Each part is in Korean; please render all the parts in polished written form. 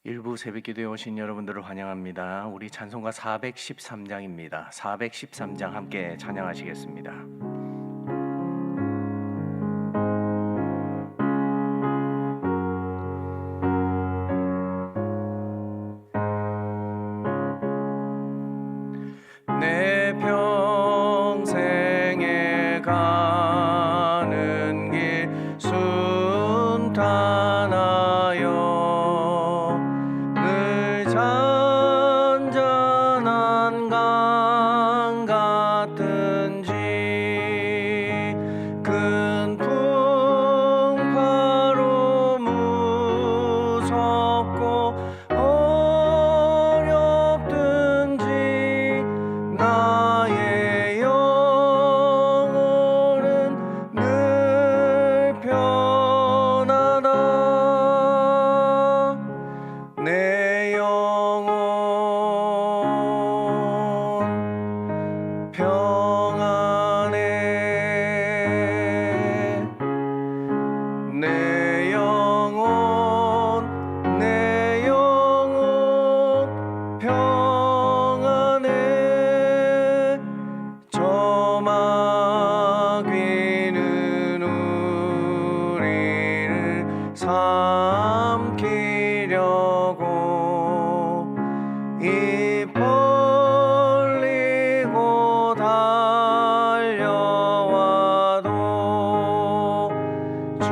일부 새벽기도에 오신 여러분들을 환영합니다. 우리 찬송가 413장입니다. 413장 함께 찬양하시겠습니다. 내 평생에 가는 길 순탄하여 늘 잔잔한 강 같은지 큰 풍파로 무섭고 어렵든지 나의 영혼은 늘 편하다. 내 영혼 평안해. 내 영혼 평안해. 저 마귀는 우리를 삼키려고 입 벌리고 달려와도 주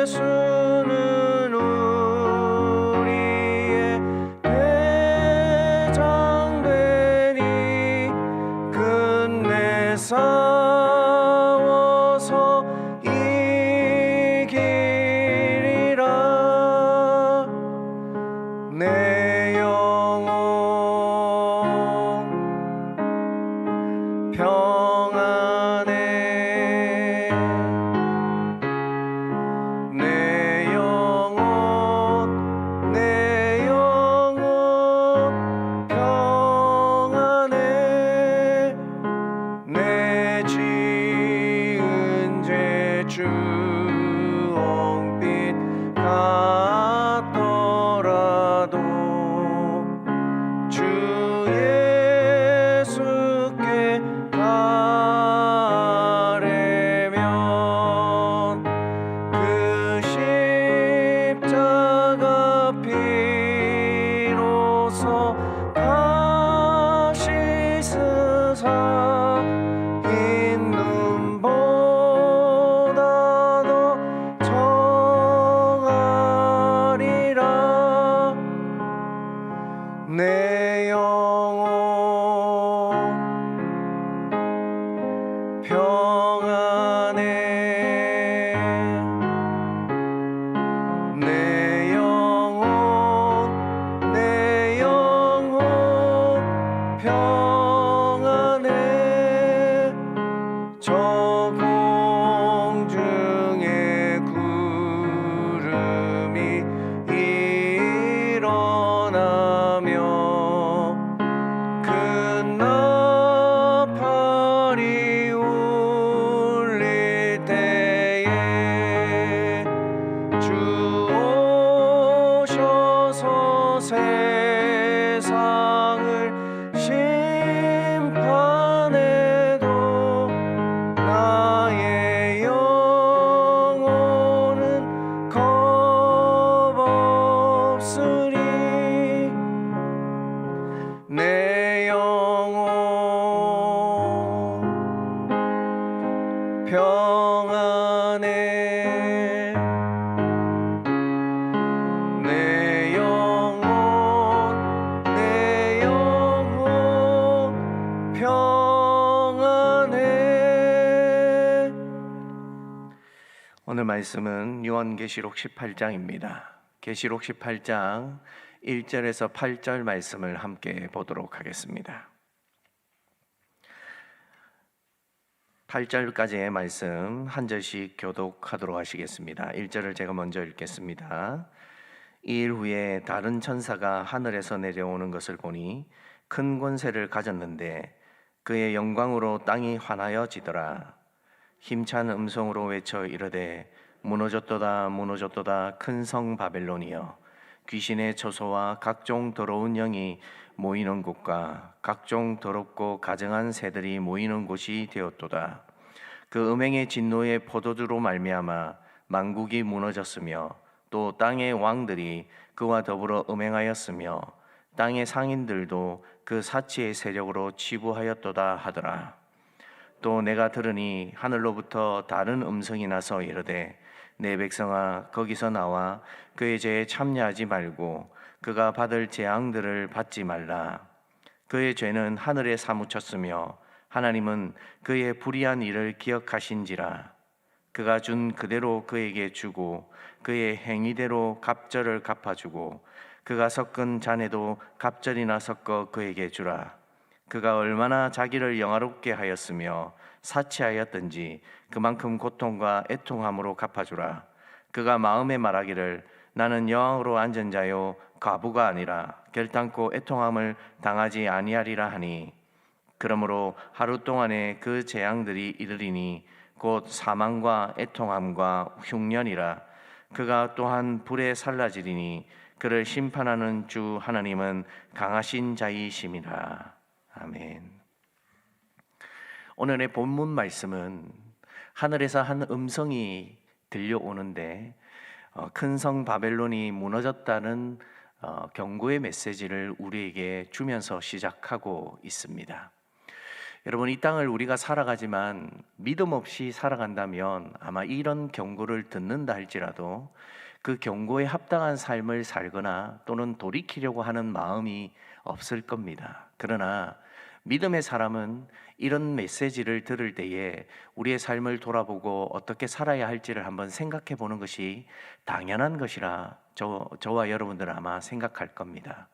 예수는 우리의 대장되니 끝내 싸워서 이기리라. 내 영혼 평안해. 내 영혼 평안해. 내 지은 죄 주홍빛 같더라도 주 예수께 가려면 그 십자가 피로써 다시 쓰사 흰 눈보다 더 정하리라. 내 영혼 평안해. 내 영혼 평안해. 저 공중에 구름이 일어나며 큰 나팔이 울릴 때에 주 오셔서 세상을 심판해도 나의 영혼은 겁없으리. 내 영혼 평안해. 내 영혼 평안해. 오늘 말씀은 요한계시록 18장입니다. 계시록 18장 1절에서 8절 말씀을 함께 보도록 하겠습니다. 8절까지의 말씀 한 절씩 교독하도록 하시겠습니다. 1절을 제가 먼저 읽겠습니다. 이일 후에 다른 천사가 하늘에서 내려오는 것을 보니 큰 권세를 가졌는데 그의 영광으로 땅이 환하여지더라. 힘찬 음성으로 외쳐 이르되 무너졌도다 무너졌도다 큰 성 바벨론이여 귀신의 처소와 각종 더러운 영이 모이는 곳과 각종 더럽고 가증한 새들이 모이는 곳이 되었도다. 그 음행의 진노의 포도주로 말미암아 만국이 무너졌으며 또 땅의 왕들이 그와 더불어 음행하였으며 땅의 상인들도 그 사치의 세력으로 치부하였도다 하더라. 또 내가 들으니 하늘로부터 다른 음성이 나서 이르되 내 백성아 거기서 나와 그의 죄에 참여하지 말고 그가 받을 재앙들을 받지 말라. 그의 죄는 하늘에 사무쳤으며 하나님은 그의 불의한 일을 기억하신지라. 그가 준 그대로 그에게 주고 그의 행위대로 갑절을 갚아주고 그가 섞은 잔에도 갑절이나 섞어 그에게 주라. 그가 얼마나 자기를 영화롭게 하였으며 사치하였든지 그만큼 고통과 애통함으로 갚아주라. 그가 마음에 말하기를 나는 여왕으로 앉은 자요 과부가 아니라 결단코 애통함을 당하지 아니하리라 하니, 그러므로 하루 동안에 그 재앙들이 이르리니 곧 사망과 애통함과 흉년이라. 그가 또한 불에 살라지리니 그를 심판하는 주 하나님은 강하신 자이심이라. 아멘. 오늘의 본문 말씀은 하늘에서 한 음성이 들려오는데 큰 성 바벨론이 무너졌다는 경고의 메시지를 우리에게 주면서 시작하고 있습니다. 여러분, 이 땅을 우리가 살아가지만 믿음 없이 살아간다면 아마 이런 경고를 듣는다 할지라도 그 경고에 합당한 삶을 살거나 또는 돌이키려고 하는 마음이 없을 겁니다. 그러나 믿음의 사람은 이런 메시지를 들을 때에 우리의 삶을 돌아보고 어떻게 살아야 할지를 한번 생각해 보는 것이 당연한 것이라 저와 여러분들은 아마 생각할 겁니다.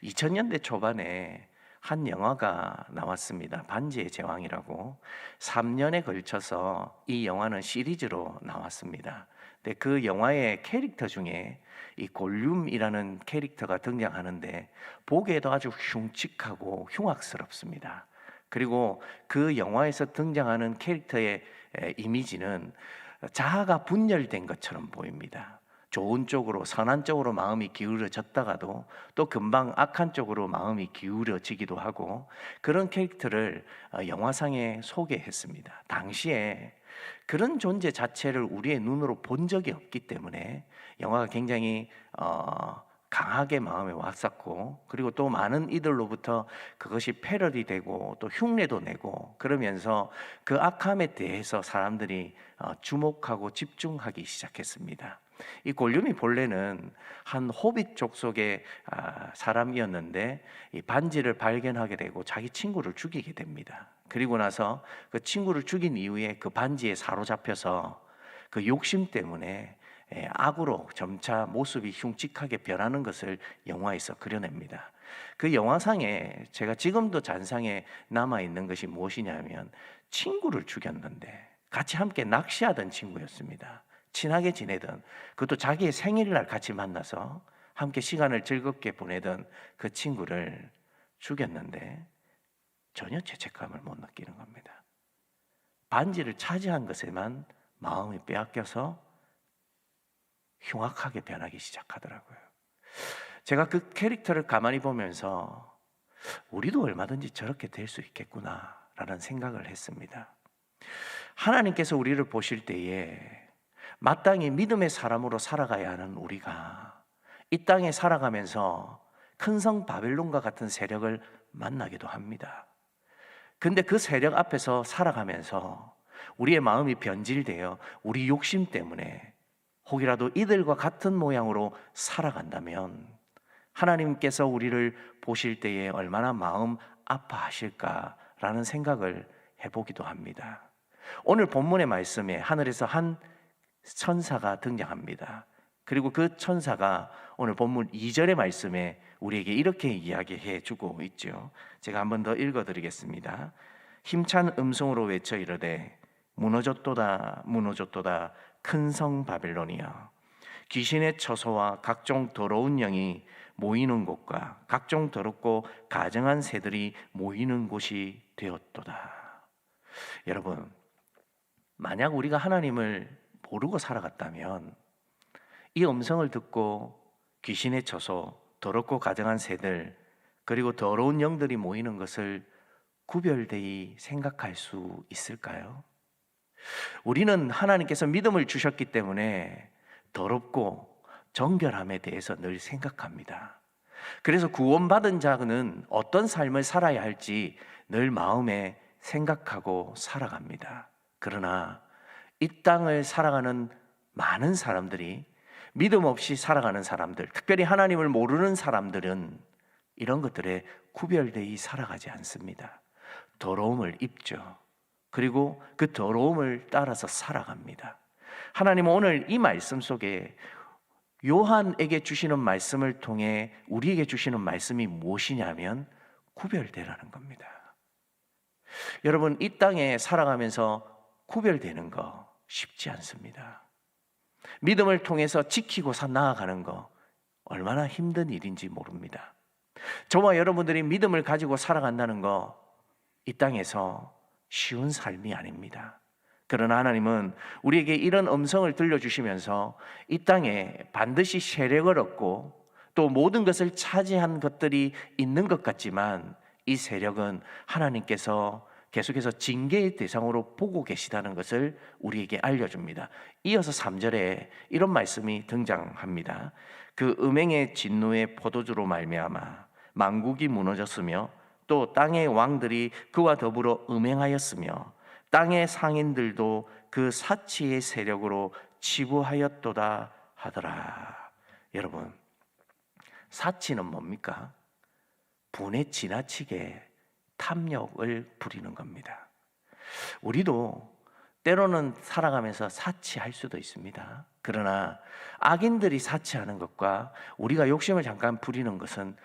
2000년대 초반에 한 영화가 나왔습니다. 반지의 제왕이라고. 3년에 걸쳐서 이 영화는 시리즈로 나왔습니다. 근데 그 영화의 캐릭터 중에 이 골룸이라는 캐릭터가 등장하는데 보기에도 아주 흉측하고 흉악스럽습니다. 그리고 그 영화에서 등장하는 캐릭터의 이미지는 자아가 분열된 것처럼 보입니다. 좋은 쪽으로, 선한 쪽으로 마음이 기울어졌다가도 또 금방 악한 쪽으로 마음이 기울어지기도 하고, 그런 캐릭터를 영화상에 소개했습니다. 당시에 그런 존재 자체를 우리의 눈으로 본 적이 없기 때문에 영화가 굉장히 강하게 마음에 왔었고, 그리고 또 많은 이들로부터 그것이 패러디 되고 또 흉내도 내고 그러면서 그 악함에 대해서 사람들이 주목하고 집중하기 시작했습니다. 이 골룸이 본래는 한 호빗 족속의 사람이었는데 이 반지를 발견하게 되고 자기 친구를 죽이게 됩니다. 그리고 나서 그 친구를 죽인 이후에 그 반지에 사로잡혀서 그 욕심 때문에 악으로 점차 모습이 흉측하게 변하는 것을 영화에서 그려냅니다. 그 영화상에 제가 지금도 잔상에 남아있는 것이 무엇이냐면, 친구를 죽였는데 같이 함께 낚시하던 친구였습니다. 친하게 지내던, 그것도 자기의 생일날 같이 만나서 함께 시간을 즐겁게 보내던 그 친구를 죽였는데 전혀 죄책감을 못 느끼는 겁니다. 반지를 차지한 것에만 마음이 빼앗겨서 흉악하게 변하기 시작하더라고요. 제가 그 캐릭터를 가만히 보면서 우리도 얼마든지 저렇게 될 수 있겠구나라는 생각을 했습니다. 하나님께서 우리를 보실 때에 마땅히 믿음의 사람으로 살아가야 하는 우리가 이 땅에 살아가면서 큰 성 바벨론과 같은 세력을 만나기도 합니다. 근데 그 세력 앞에서 살아가면서 우리의 마음이 변질되어 우리 욕심 때문에 혹이라도 이들과 같은 모양으로 살아간다면 하나님께서 우리를 보실 때에 얼마나 마음 아파하실까라는 생각을 해보기도 합니다. 오늘 본문의 말씀에 하늘에서 한 천사가 등장합니다. 그리고 그 천사가 오늘 본문 2절의 말씀에 우리에게 이렇게 이야기해 주고 있죠. 제가 한 번 더 읽어드리겠습니다. 힘찬 음성으로 외쳐 이르되 무너졌도다 무너졌도다 큰 성 바벨론이야. 귀신의 처소와 각종 더러운 영이 모이는 곳과 각종 더럽고 가증한 새들이 모이는 곳이 되었도다. 여러분, 만약 우리가 하나님을 모르고 살아갔다면 이 음성을 듣고 귀신에 쳐서 더럽고 가증한 새들, 그리고 더러운 영들이 모이는 것을 구별되이 생각할 수 있을까요? 우리는 하나님께서 믿음을 주셨기 때문에 더럽고 정결함에 대해서 늘 생각합니다. 그래서 구원받은 자는 어떤 삶을 살아야 할지 늘 마음에 생각하고 살아갑니다. 그러나 이 땅을 살아가는 많은 사람들이, 믿음 없이 살아가는 사람들, 특별히 하나님을 모르는 사람들은 이런 것들에 구별되이 살아가지 않습니다. 더러움을 입죠. 그리고 그 더러움을 따라서 살아갑니다. 하나님은 오늘 이 말씀 속에 요한에게 주시는 말씀을 통해 우리에게 주시는 말씀이 무엇이냐면 구별되라는 겁니다. 여러분, 이 땅에 살아가면서 구별되는 거 쉽지 않습니다. 믿음을 통해서 지키고 나아가는 거 얼마나 힘든 일인지 모릅니다. 저와 여러분들이 믿음을 가지고 살아간다는 거 이 땅에서 쉬운 삶이 아닙니다. 그러나 하나님은 우리에게 이런 음성을 들려주시면서 이 땅에 반드시 세력을 얻고 또 모든 것을 차지한 것들이 있는 것 같지만 이 세력은 하나님께서 계속해서 징계의 대상으로 보고 계시다는 것을 우리에게 알려줍니다. 이어서 3절에 이런 말씀이 등장합니다. 그 음행의 진노의 포도주로 말미암아 만국이 무너졌으며 또 땅의 왕들이 그와 더불어 음행하였으며 땅의 상인들도 그 사치의 세력으로 치부하였도다 하더라. 여러분, 사치는 뭡니까? 분에 지나치게 탐욕을 부리는 겁니다. 우리도 때로는 살아가면서 사치할 수도 있습니다. 그러나 악인들이 사치하는 것과 우리가 욕심을 잠깐 부리는 것은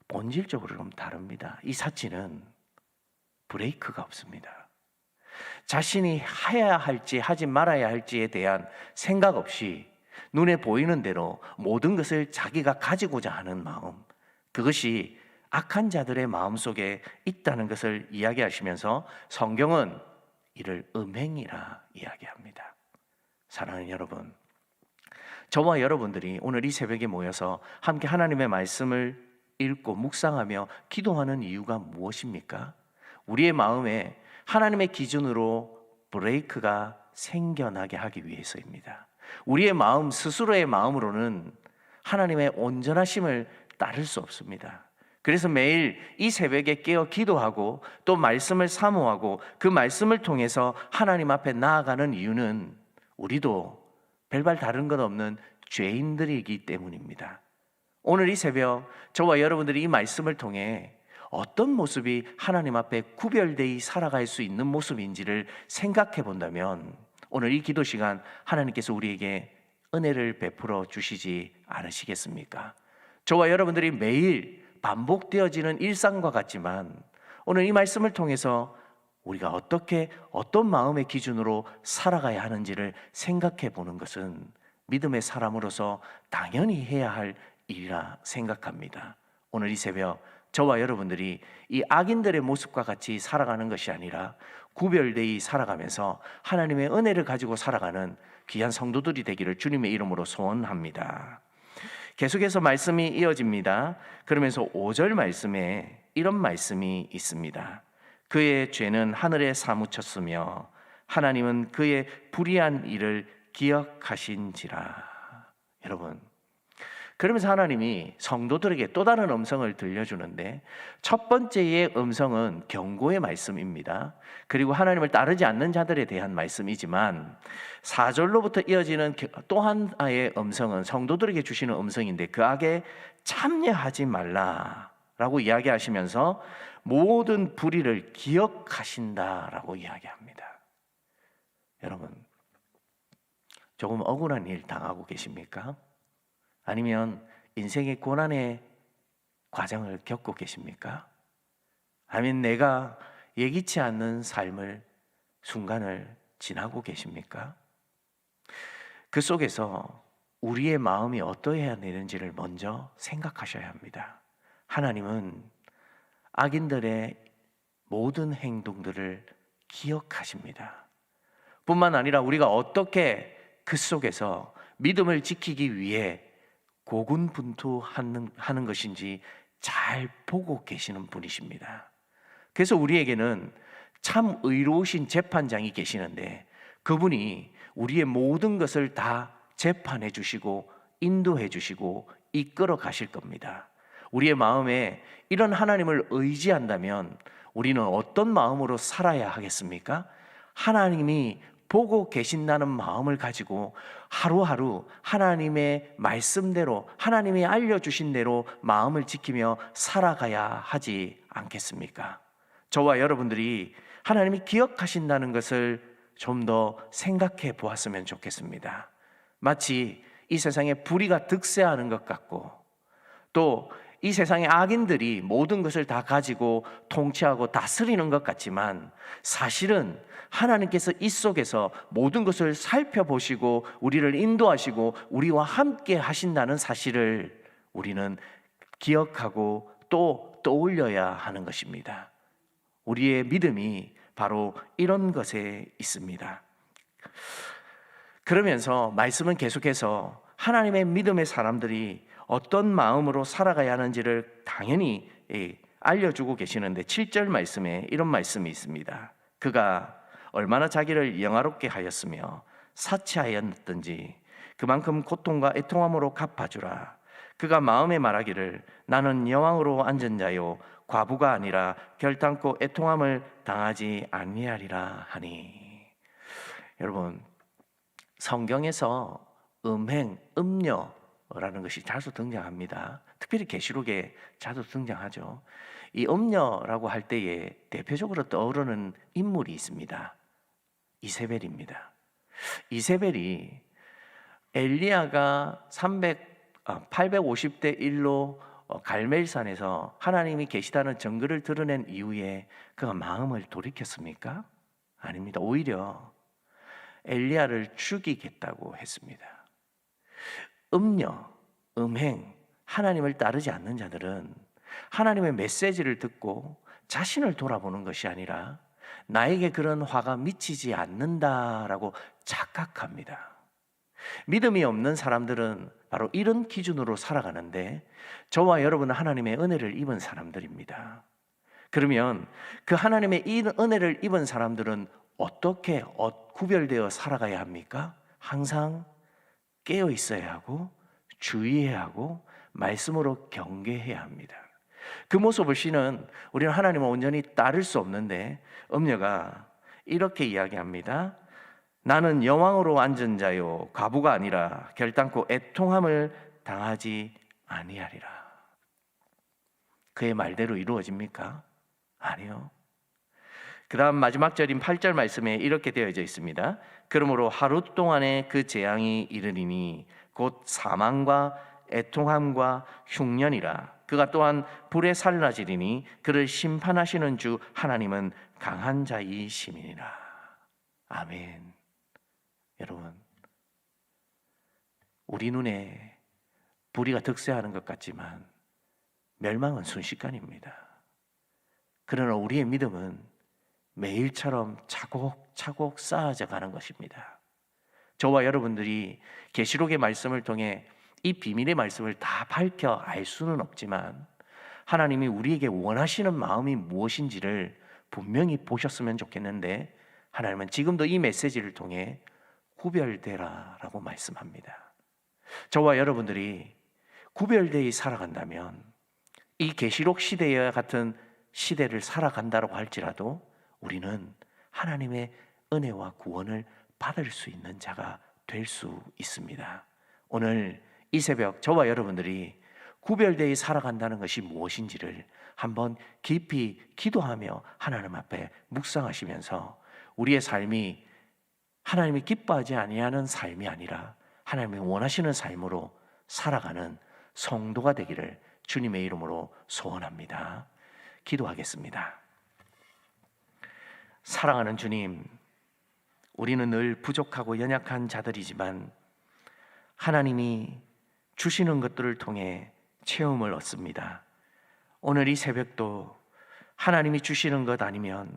본질적으로 좀 다릅니다. 이 사치는 브레이크가 없습니다. 자신이 해야 할지 하지 말아야 할지에 대한 생각 없이 눈에 보이는 대로 모든 것을 자기가 가지고자 하는 마음, 그것이 악한 자들의 마음속에 있다는 것을 이야기하시면서 성경은 이를 음행이라 이야기합니다. 사랑하는 여러분, 저와 여러분들이 오늘 이 새벽에 모여서 함께 하나님의 말씀을 읽고 묵상하며 기도하는 이유가 무엇입니까? 우리의 마음에 하나님의 기준으로 브레이크가 생겨나게 하기 위해서입니다. 우리의 마음 스스로의 마음으로는 하나님의 온전하심을 따를 수 없습니다. 그래서 매일 이 새벽에 깨어 기도하고 또 말씀을 사모하고 그 말씀을 통해서 하나님 앞에 나아가는 이유는 우리도 별반 다른 것 없는 죄인들이기 때문입니다. 오늘 이 새벽 저와 여러분들이 이 말씀을 통해 어떤 모습이 하나님 앞에 구별되이 살아갈 수 있는 모습인지를 생각해 본다면 오늘 이 기도 시간 하나님께서 우리에게 은혜를 베풀어 주시지 않으시겠습니까? 저와 여러분들이 매일 반복되어지는 일상과 같지만 오늘 이 말씀을 통해서 우리가 어떻게 어떤 마음의 기준으로 살아가야 하는지를 생각해 보는 것은 믿음의 사람으로서 당연히 해야 할 일이라 생각합니다. 오늘 이 새벽 저와 여러분들이 이 악인들의 모습과 같이 살아가는 것이 아니라 구별되이 살아가면서 하나님의 은혜를 가지고 살아가는 귀한 성도들이 되기를 주님의 이름으로 소원합니다. 계속해서 말씀이 이어집니다. 그러면서 5절 말씀에 이런 말씀이 있습니다. 그의 죄는 하늘에 사무쳤으며 하나님은 그의 불의한 일을 기억하신지라. 여러분, 그러면서 하나님이 성도들에게 또 다른 음성을 들려주는데 첫 번째의 음성은 경고의 말씀입니다. 그리고 하나님을 따르지 않는 자들에 대한 말씀이지만 4절로부터 이어지는 또 하나의 음성은 성도들에게 주시는 음성인데 그 악에 참여하지 말라라고 이야기하시면서 모든 불의를 기억하신다라고 이야기합니다. 여러분, 조금 억울한 일 당하고 계십니까? 아니면 인생의 고난의 과정을 겪고 계십니까? 아니면 내가 예기치 않는 삶을, 순간을 지나고 계십니까? 그 속에서 우리의 마음이 어떠해야 되는지를 먼저 생각하셔야 합니다. 하나님은 악인들의 모든 행동들을 기억하십니다. 뿐만 아니라 우리가 어떻게 그 속에서 믿음을 지키기 위해 고군분투하는 것인지 잘 보고 계시는 분이십니다. 그래서 우리에게는 참 의로우신 재판장이 계시는데 그분이 우리의 모든 것을 다 재판해 주시고 인도해 주시고 이끌어 가실 겁니다. 우리의 마음에 이런 하나님을 의지한다면 우리는 어떤 마음으로 살아야 하겠습니까? 하나님이 보고 계신다는 마음을 가지고 하루하루 하나님의 말씀대로, 하나님이 알려주신 대로 마음을 지키며 살아가야 하지 않겠습니까? 저와 여러분들이 하나님이 기억하신다는 것을 좀 더 생각해 보았으면 좋겠습니다. 마치 이 세상에 불의가 득세하는 것 같고 또 이 세상의 악인들이 모든 것을 다 가지고 통치하고 다스리는 것 같지만 사실은 하나님께서 이 속에서 모든 것을 살펴보시고 우리를 인도하시고 우리와 함께 하신다는 사실을 우리는 기억하고 또 떠올려야 하는 것입니다. 우리의 믿음이 바로 이런 것에 있습니다. 그러면서 말씀은 계속해서 하나님의 믿음의 사람들이 어떤 마음으로 살아가야 하는지를 당연히 알려주고 계시는데 7절 말씀에 이런 말씀이 있습니다. 그가 얼마나 자기를 영화롭게 하였으며 사치하였든지 그만큼 고통과 애통함으로 갚아주라. 그가 마음에 말하기를 나는 여왕으로 앉은 자요 과부가 아니라 결단코 애통함을 당하지 아니하리라 하니. 여러분, 성경에서 음행, 음녀라는 것이 자주 등장합니다. 특별히 계시록에 자주 등장하죠. 이 음녀라고 할 때에 대표적으로 떠오르는 인물이 있습니다. 이세벨입니다. 이세벨이 엘리야가 850대 1로 갈멜산에서 하나님이 계시다는 증거를 드러낸 이후에 그가 마음을 돌이켰습니까? 아닙니다. 오히려 엘리야를 죽이겠다고 했습니다. 음녀, 음행, 하나님을 따르지 않는 자들은 하나님의 메시지를 듣고 자신을 돌아보는 것이 아니라 나에게 그런 화가 미치지 않는다라고 착각합니다. 믿음이 없는 사람들은 바로 이런 기준으로 살아가는데 저와 여러분은 하나님의 은혜를 입은 사람들입니다. 그러면 그 하나님의 이 은혜를 입은 사람들은 어떻게 구별되어 살아가야 합니까? 항상 깨어 있어야 하고 주의해야 하고 말씀으로 경계해야 합니다. 그 모습을 씨는 우리는 하나님을 온전히 따를 수 없는데 음녀가 이렇게 이야기합니다. 나는 여왕으로 앉은 자요 과부가 아니라 결단코 애통함을 당하지 아니하리라. 그의 말대로 이루어집니까? 아니요. 그 다음 마지막 절인 8절 말씀에 이렇게 되어져 있습니다. 그러므로 하루 동안에 그 재앙이 이르리니 곧 사망과 애통함과 흉년이라. 그가 또한 불에 살라지리니 그를 심판하시는 주 하나님은 강한 자이심이니라. 아멘. 여러분, 우리 눈에 불의가 득세하는 것 같지만 멸망은 순식간입니다. 그러나 우리의 믿음은 매일처럼 차곡차곡 쌓아져 가는 것입니다. 저와 여러분들이 계시록의 말씀을 통해 이 비밀의 말씀을 다 밝혀 알 수는 없지만 하나님이 우리에게 원하시는 마음이 무엇인지를 분명히 보셨으면 좋겠는데 하나님은 지금도 이 메시지를 통해 구별되라라고 말씀합니다. 저와 여러분들이 구별되어 살아간다면 이 계시록 시대와 같은 시대를 살아간다고 할지라도 우리는 하나님의 은혜와 구원을 받을 수 있는 자가 될 수 있습니다. 오늘 이 새벽 저와 여러분들이 구별되어 살아간다는 것이 무엇인지를 한번 깊이 기도하며 하나님 앞에 묵상하시면서 우리의 삶이 하나님이 기뻐하지 아니하는 삶이 아니라 하나님이 원하시는 삶으로 살아가는 성도가 되기를 주님의 이름으로 소원합니다. 기도하겠습니다. 사랑하는 주님, 우리는 늘 부족하고 연약한 자들이지만 하나님이 주시는 것들을 통해 체험을 얻습니다. 오늘 이 새벽도 하나님이 주시는 것 아니면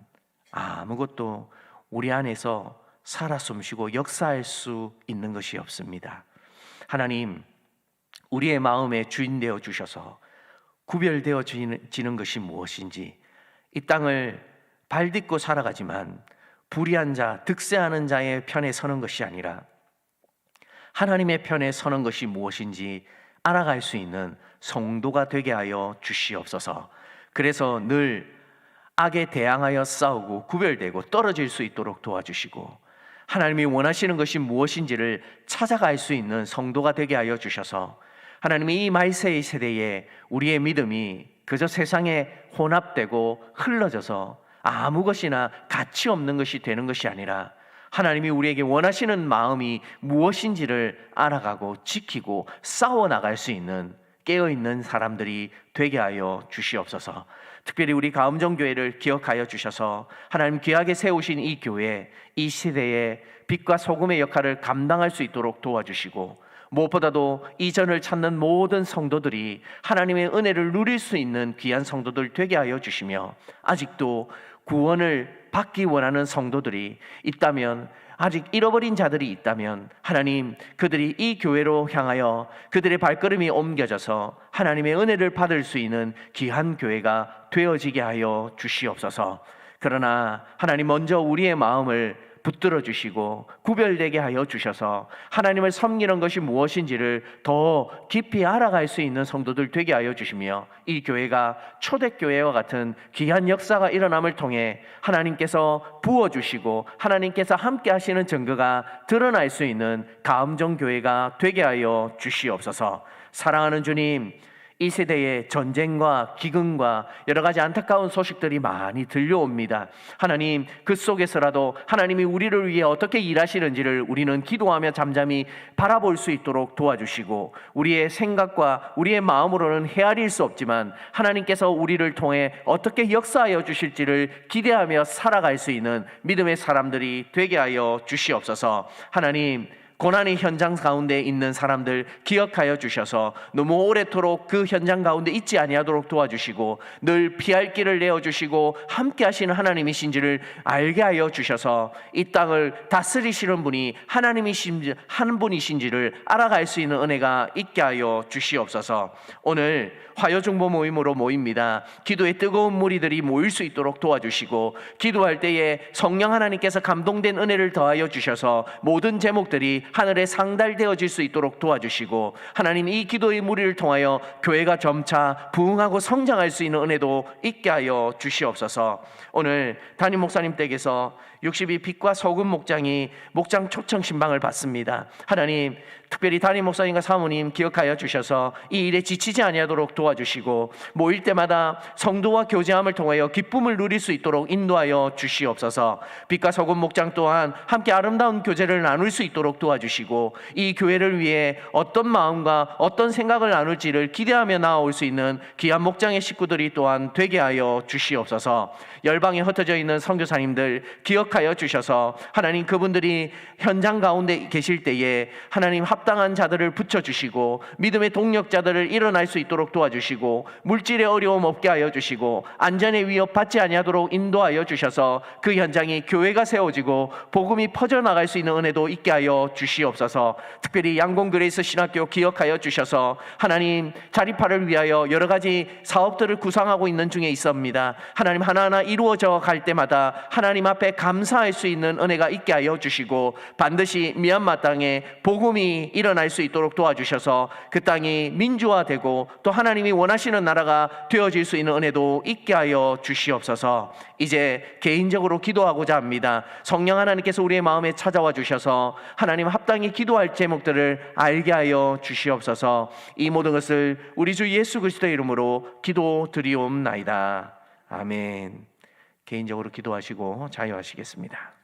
아무것도 우리 안에서 살아 숨쉬고 역사할 수 있는 것이 없습니다. 하나님, 우리의 마음의 주인 되어 주셔서 구별되어지는 것이 무엇인지, 이 땅을 발딛고 살아가지만 불의한 자, 득세하는 자의 편에 서는 것이 아니라 하나님의 편에 서는 것이 무엇인지 알아갈 수 있는 성도가 되게 하여 주시옵소서. 그래서 늘 악에 대항하여 싸우고 구별되고 떨어질 수 있도록 도와주시고, 하나님이 원하시는 것이 무엇인지를 찾아갈 수 있는 성도가 되게 하여 주셔서, 하나님이 이 말세의 세대에 우리의 믿음이 그저 세상에 혼합되고 흘러져서 아무 것이나 가치 없는 것이 되는 것이 아니라, 하나님이 우리에게 원하시는 마음이 무엇인지를 알아가고 지키고 싸워나갈 수 있는 깨어있는 사람들이 되게 하여 주시옵소서. 특별히 우리 가음정교회를 기억하여 주셔서 하나님 귀하게 세우신 이 교회, 이 시대에 빛과 소금의 역할을 감당할 수 있도록 도와주시고, 무엇보다도 이전을 찾는 모든 성도들이 하나님의 은혜를 누릴 수 있는 귀한 성도들 되게 하여 주시며, 아직도 구원을 받기 원하는 성도들이 있다면, 아직 잃어버린 자들이 있다면, 하나님 그들이 이 교회로 향하여 그들의 발걸음이 옮겨져서 하나님의 은혜를 받을 수 있는 귀한 교회가 되어지게 하여 주시옵소서. 그러나 하나님 먼저 우리의 마음을 붙들어 주시고 구별되게 하여 주셔서 하나님을 섬기는 것이 무엇인지를 더 깊이 알아갈 수 있는 성도들 되게 하여 주시며, 이 교회가 초대교회와 같은 귀한 역사가 일어남을 통해 하나님께서 부어주시고 하나님께서 함께 하시는 증거가 드러날 수 있는 가음정교회가 되게 하여 주시옵소서. 사랑하는 주님, 이 세대에 전쟁과 기근과 여러 가지 안타까운 소식들이 많이 들려옵니다. 하나님, 그 속에서라도 하나님이 우리를 위해 어떻게 일하시는지를 우리는 기도하며 잠잠히 바라볼 수 있도록 도와주시고, 우리의 생각과 우리의 마음으로는 헤아릴 수 없지만 하나님께서 우리를 통해 어떻게 역사하여 주실지를 기대하며 살아갈 수 있는 믿음의 사람들이 되게 하여 주시옵소서. 하나님, 고난의 현장 가운데 있는 사람들 기억하여 주셔서 너무 오래도록 그 현장 가운데 있지 아니하도록 도와주시고, 늘 피할 길을 내어주시고 함께 하시는 하나님이신지를 알게 하여 주셔서 이 땅을 다스리시는 분이 하나님이신 한 분이신지를 알아갈 수 있는 은혜가 있게 하여 주시옵소서. 오늘 화요중보 모임으로 모입니다. 기도에 뜨거운 무리들이 모일 수 있도록 도와주시고, 기도할 때에 성령 하나님께서 감동된 은혜를 더하여 주셔서 모든 제목들이 하늘에 상달되어질 수 있도록 도와주시고, 하나님 이 기도의 무리를 통하여 교회가 점차 부흥하고 성장할 수 있는 은혜도 있게 하여 주시옵소서. 오늘 담임 목사님 댁에서 60이 빛과 소금 목장이 목장 초청 신방을 받습니다. 하나님, 특별히 담임 목사님과 사모님 기억하여 주셔서 이 일에 지치지 아니하도록 도와주시고, 모일 때마다 성도와 교제함을 통하여 기쁨을 누릴 수 있도록 인도하여 주시옵소서. 빛과 소금 목장 또한 함께 아름다운 교제를 나눌 수 있도록 도와주시고, 이 교회를 위해 어떤 마음과 어떤 생각을 나눌지를 기대하며 나아올 수 있는 귀한 목장의 식구들이 또한 되게 하여 주시옵소서. 열방에 흩어져 있는 선교사님들 기억하여 주셔서 하나님, 그분들이 현장 가운데 계실 때에 하나님 합당한 자들을 붙여주시고 믿음의 동력자들을 일어날 수 있도록 도와주시고, 물질의 어려움 없게 하여 주시고 안전의 위협 받지 아니하도록 인도하여 주셔서 그 현장이 교회가 세워지고 복음이 퍼져나갈 수 있는 은혜도 있게 하여 주시옵소서. 특별히 양곤그레이스 신학교 기억하여 주셔서 하나님, 자립화를 위하여 여러 가지 사업들을 구상하고 있는 중에 있습니다. 하나님, 하나하나 이루어져 갈 때마다 하나님 앞에 감사할 수 있는 은혜가 있게 하여 주시고, 반드시 미얀마 땅에 복음이 일어날 수 있도록 도와주셔서 그 땅이 민주화되고 또 하나님이 원하시는 나라가 되어질 수 있는 은혜도 있게 하여 주시옵소서. 이제 개인적으로 기도하고자 합니다. 성령 하나님께서 우리의 마음에 찾아와 주셔서 하나님 합당히 기도할 제목들을 알게 하여 주시옵소서. 이 모든 것을 우리 주 예수 그리스도의 이름으로 기도드리옵나이다. 아멘. 개인적으로 기도하시고 자유하시겠습니다.